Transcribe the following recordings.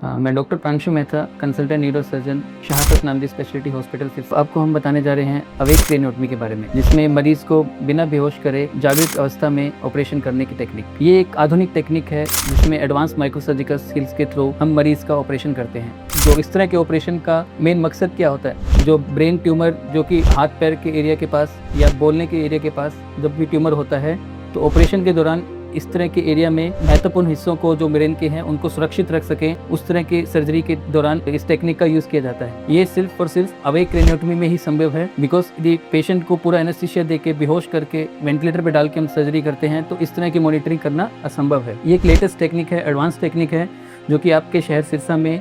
मैं doctor Pranshu Mehta, consultant neurosurgeon, शहादत नामदी speciality hospital से आपको हम बताने जा रहे हैं अवेक क्रेनियोटमी के बारे में, जिसमें मरीज को बिना बेहोश करे जागृत अवस्था में ऑपरेशन करने की टेक्निक। ये एक आधुनिक टेक्निक है जिसमें एडवांस माइक्रोसर्जिकल स्किल्स के थ्रू हम मरीज का ऑपरेशन करते हैं। जो इस तरह के ऑपरेशन का मेन मकसद क्या होता है, जो ब्रेन ट्यूमर जो कि हाथ पैर के एरिया के पास या बोलने के एरिया के पास जब भी ट्यूमर होता है, तो ऑपरेशन के दौरान इस तरह के एरिया में महत्वपूर्ण हिस्सों को जो ब्रेन के हैं उनको सुरक्षित रख सकें, उस तरह की सर्जरी के दौरान इस टेक्निक का यूज़ किया जाता है। ये सिर्फ और सिर्फ अवेक क्रेनियोटमी में ही संभव है, बिकॉज यदि पेशेंट को पूरा एनेस्थीसिया देके बेहोश करके वेंटिलेटर पे डाल के हम सर्जरी करते हैं तो इस तरह की मॉनिटरिंग करना असंभव है। ये एक लेटेस्ट टेक्निक है, एडवांस टेक्निक है, जो कि आपके शहर सिरसा में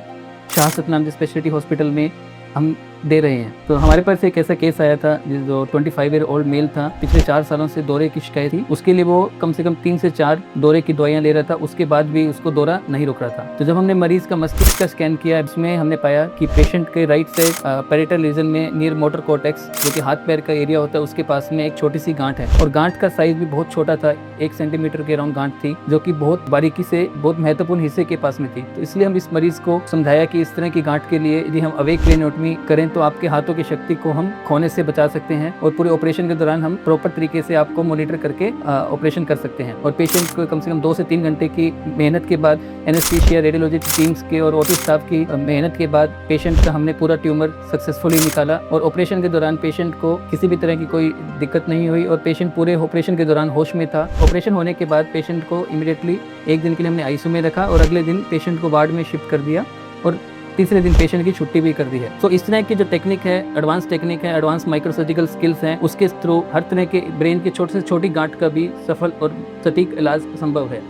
शहादत नामदी स्पेशलिटी हॉस्पिटल में हम दे रहे हैं। तो हमारे पास एक ऐसा केस आया था जो 25 ईयर ओल्ड मेल था, पिछले 4 सालों से दौरे की शिकायत थी। उसके लिए वो कम से कम 3 से 4 दौरे की दवाइयाँ ले रहा था, उसके बाद भी उसको दौरा नहीं रुक रहा था। तो जब हमने मरीज का मस्तिष्क का स्कैन किया, इसमें हमने पाया कि पेशेंट के राइट साइड पैरेटल रीजन में नियर मोटर कॉर्टेक्स, जो कि हाथ पैर का एरिया होता है, उसके पास में एक छोटी सी गांठ है, और गांठ का साइज भी बहुत छोटा था, 1 सेंटीमीटर के अराउंड गांठ थी, जो कि बहुत बारीकी से बहुत महत्वपूर्ण हिस्से के पास में थी। तो इसलिए हम इस मरीज को समझाया कि इस तरह की गांठ के लिए यदि हम अवेक क्रेनियोटमी करें तो आपके हाथों की शक्ति को हम खोने से बचा सकते हैं, और पूरे ऑपरेशन के दौरान हम प्रॉपर तरीके से आपको मॉनिटर करके ऑपरेशन कर सकते हैं। और पेशेंट को कम से कम 2 से 3 घंटे की मेहनत के बाद, एनेस्थीसिया, रेडियोलॉजी टीम्स के और ओटी स्टाफ की मेहनत के बाद पेशेंट का हमने पूरा ट्यूमर सक्सेसफुली निकाला, और ऑपरेशन के दौरान पेशेंट को किसी भी तरह की कोई दिक्कत नहीं हुई, और पेशेंट पूरे ऑपरेशन के दौरान होश में था। ऑपरेशन होने के बाद पेशेंट को इमीडिएटली 1 दिन के लिए हमने आईसीयू में रखा, और अगले दिन पेशेंट को वार्ड में शिफ्ट कर दिया, और तीसरे दिन पेशेंट की छुट्टी भी कर दी है। तो इस तरह की जो टेक्निक है, एडवांस माइक्रोसर्जिकल स्किल्स हैं, उसके थ्रू हर तरह के ब्रेन के छोटे से छोटी गांठ का भी सफल और सटीक इलाज संभव है।